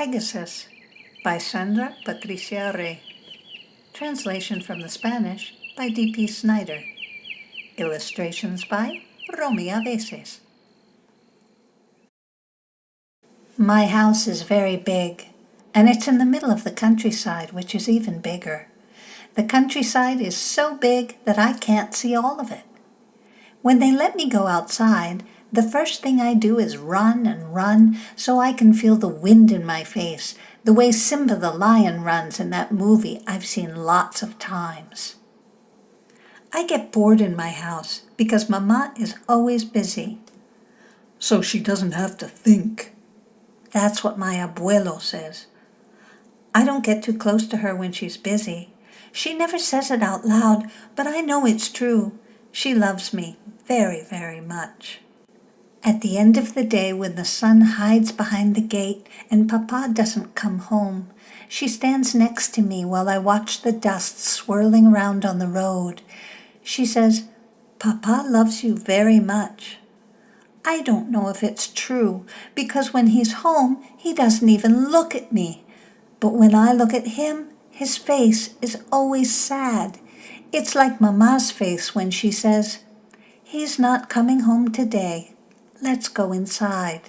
Pegasus by Sandra, Patricia. Translation from the Spanish by D.P. Snyder. Illustrations by Romi, veces. My house is very big, and it's in the middle of the countryside, which is even bigger. The countryside is so big that I can't see all of it. When they let me go outside, the first thing I do is run and run so I can feel the wind in my face, the way Simba the lion runs in that movie I've seen lots of times. I get bored in my house because Mamá is always busy. So she doesn't have to think. That's what my Abuelo says. I don't get too close to her when she's busy. She never says it out loud, but I know it's true. She loves me very, very much. At the end of the day, when the sun hides behind the gate and Papa doesn't come home, she stands next to me while I watch the dust swirling around on the road. She says, "Papa loves you very much." I don't know if it's true, because when he's home, he doesn't even look at me. But when I look at him, his face is always sad. It's like Mammá's face when she says, "He's not coming home today. Let's go inside."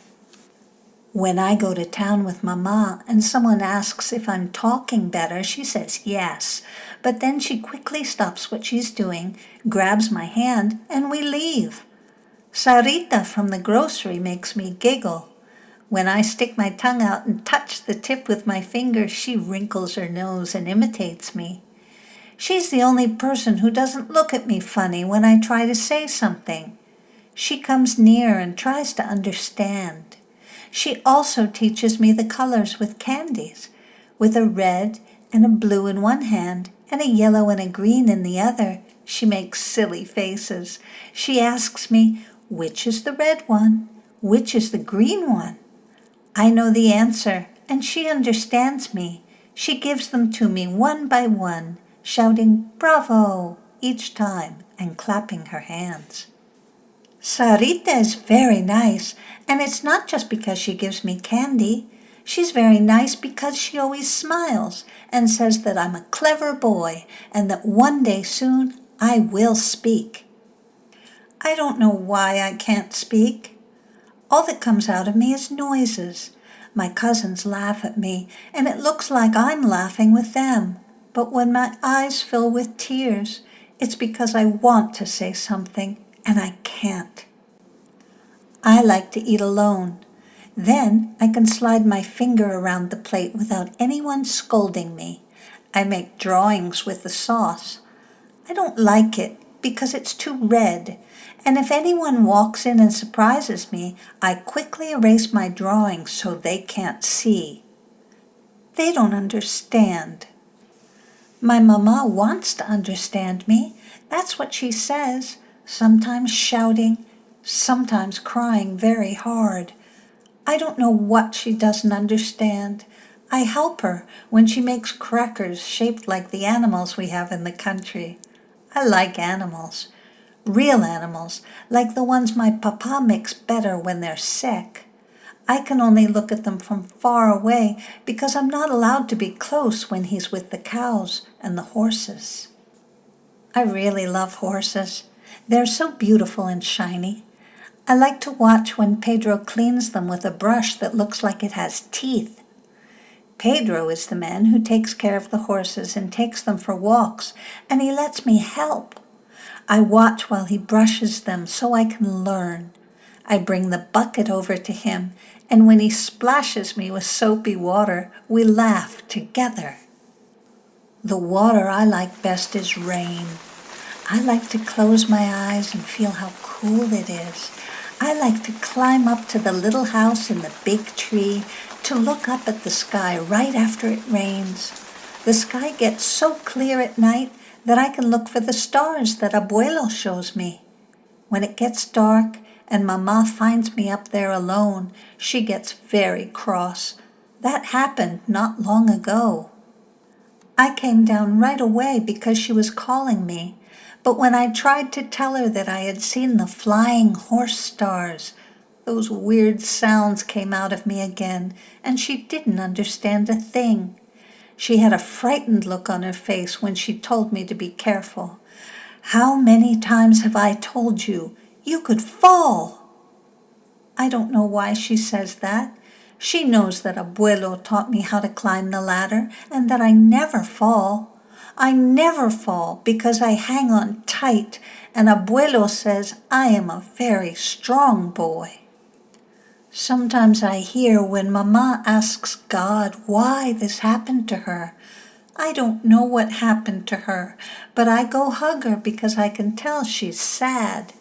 When I go to town with Mamá and someone asks if I'm talking better, she says yes. But then she quickly stops what she's doing, grabs my hand, and we leave. Sarita from the grocery makes me giggle. When I stick my tongue out and touch the tip with my finger, she wrinkles her nose and imitates me. She's the only person who doesn't look at me funny when I try to say something. She comes near and tries to understand. She also teaches me the colors with candies, with a red and a blue in one hand and a yellow and a green in the other. She makes silly faces. She asks me, "Which is the red one? Which is the green one?" I know the answer, and she understands me. She gives them to me one by one, shouting "Bravo" each time and clapping her hands. Sarita is very nice, and it's not just because she gives me candy. She's very nice because she always smiles and says that I'm a clever boy and that one day soon I will speak. I don't know why I can't speak. All that comes out of me is noises. My cousins laugh at me, and it looks like I'm laughing with them. But when my eyes fill with tears, it's because I want to say something, and I can't. I like to eat alone. Then I can slide my finger around the plate without anyone scolding me. I make drawings with the sauce. I don't like it because it's too red, and if anyone walks in and surprises me, I quickly erase my drawings so they can't see. They don't understand. My Mamá wants to understand me. That's what she says, sometimes shouting, sometimes crying very hard. I don't know what she doesn't understand. I help her when she makes crackers shaped like the animals we have in the country. I like animals, real animals, like the ones my Papá makes better when they're sick. I can only look at them from far away because I'm not allowed to be close when he's with the cows and the horses. I really love horses. They're so beautiful and shiny. I like to watch when Pedro cleans them with a brush that looks like it has teeth. Pedro is the man who takes care of the horses and takes them for walks, and he lets me help. I watch while he brushes them so I can learn. I bring the bucket over to him, and when he splashes me with soapy water, we laugh together. The water I like best is rain. I like to close my eyes and feel how cool it is. I like to climb up to the little house in the big tree to look up at the sky right after it rains. The sky gets so clear at night that I can look for the stars that Abuelo shows me. When it gets dark and Mamá finds me up there alone, she gets very cross. That happened not long ago. I came down right away because she was calling me, but when I tried to tell her that I had seen the flying horse stars, Those weird sounds came out of me again, and she didn't understand a thing. She had a frightened look on her face when she told me to be careful. How many times have I told you, you could fall? I don't know why she says that. She knows that Abuelo taught me how to climb the ladder and that I never fall. I never fall because I hang on tight, and Abuelo says I am a very strong boy. Sometimes I hear when Mamá asks God why this happened to her. I don't know what happened to her, but I go hug her because I can tell she's sad.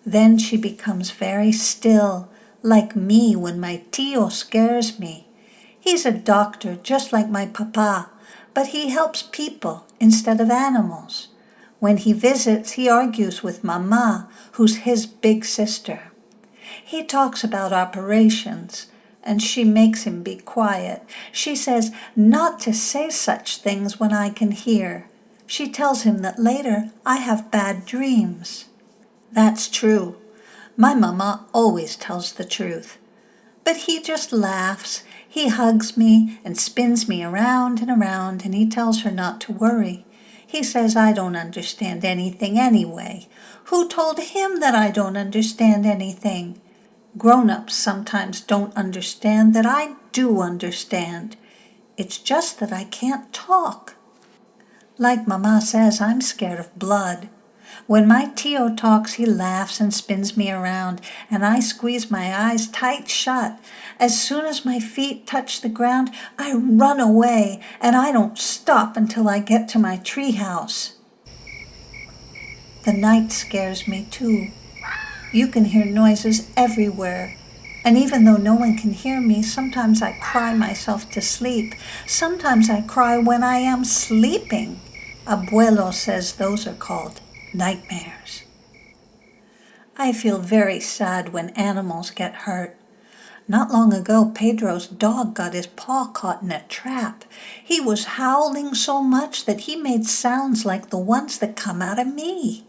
Then she becomes very still, like me when my tío scares me. He's a doctor just like my Papá, but he helps people instead of animals. When he visits, he argues with Mamá, who's his big sister. He talks about operations, and she makes him be quiet. She says not to say such things when I can hear. She tells him that later I have bad dreams. That's true. My Mamá always tells the truth. But he just laughs. He hugs me and spins me around, and he tells her not to worry. He says I don't understand anything anyway. Who told him that I don't understand anything? Grown-ups sometimes don't understand that I do understand. It's just that I can't talk. Like Mamá says, I'm scared of blood. When my tío talks, he laughs and spins me around, and I squeeze my eyes tight shut. As soon as my feet touch the ground, I run away, and I don't stop until I get to my treehouse. The night scares me too. You can hear noises everywhere, and even though no one can hear me, sometimes I cry myself to sleep. Sometimes I cry when I am sleeping. Abuelo says those are called nightmares. I feel very sad when animals get hurt. Not long ago, Pedro's dog got his paw caught in a trap. He was howling so much that he made sounds like the ones that come out of me.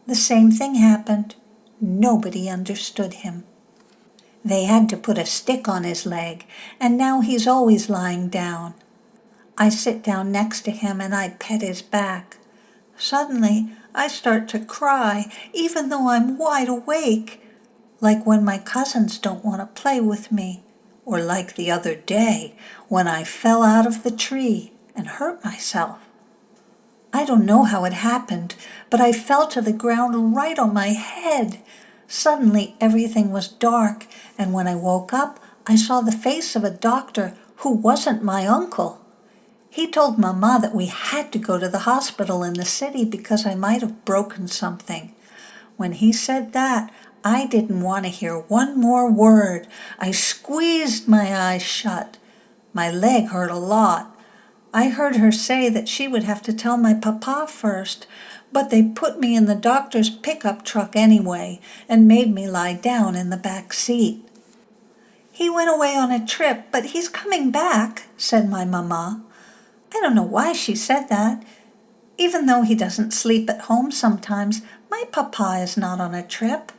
The same thing happened. Nobody understood him. They had to put a stick on his leg, and now he's always lying down. I sit down next to him and I pet his back. Suddenly, I start to cry, even though I'm wide awake, like when my cousins don't want to play with me, or like the other day when I fell out of the tree and hurt myself. I don't know how it happened, but I fell to the ground right on my head. Suddenly, everything was dark, and when I woke up, I saw the face of a doctor who wasn't my uncle. He told Mamá that we had to go to the hospital in the city because I might have broken something. When he said that, I didn't want to hear one more word. I squeezed my eyes shut. My leg hurt a lot. I heard her say that she would have to tell my Papá first, but they put me in the doctor's pickup truck anyway and made me lie down in the back seat. He went away on a trip, but he's coming back, said my Mamá. I don't know why she said that. Even though he doesn't sleep at home sometimes, my Papá is not on a trip.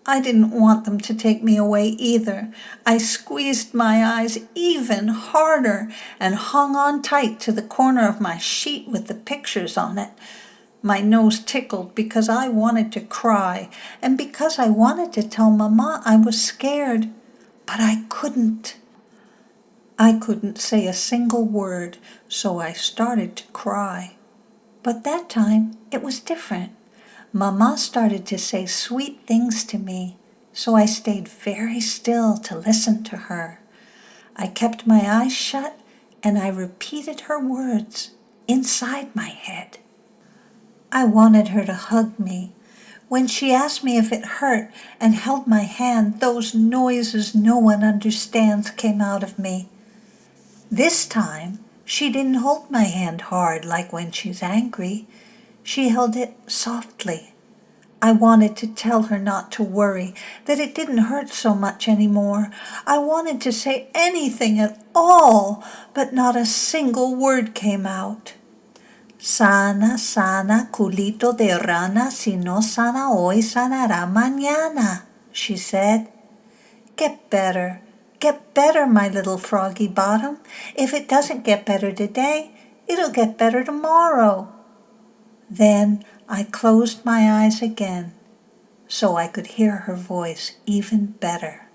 I didn't want them to take me away either. I squeezed my eyes even harder and hung on tight to the corner of my sheet with the pictures on it. My nose tickled because I wanted to cry and because I wanted to tell Mamá I was scared, but I couldn't. I couldn't say a single word, so I started to cry. But that time it was different. Mamá started to say sweet things to me, so I stayed very still to listen to her. I kept my eyes shut and I repeated her words inside my head. I wanted her to hug me. When she asked me if it hurt and held my hand, those noises no one understands came out of me. This time, she didn't hold my hand hard like when she's angry. She held it softly. I wanted to tell her not to worry, that it didn't hurt so much anymore. I wanted to say anything at all, but not a single word came out. Sana, sana, culito de rana, si no sana hoy, sanará mañana, she said. Get better. Get better, my little froggy bottom. If it doesn't get better today, it'll get better tomorrow." Then I closed my eyes again so I could hear her voice even better.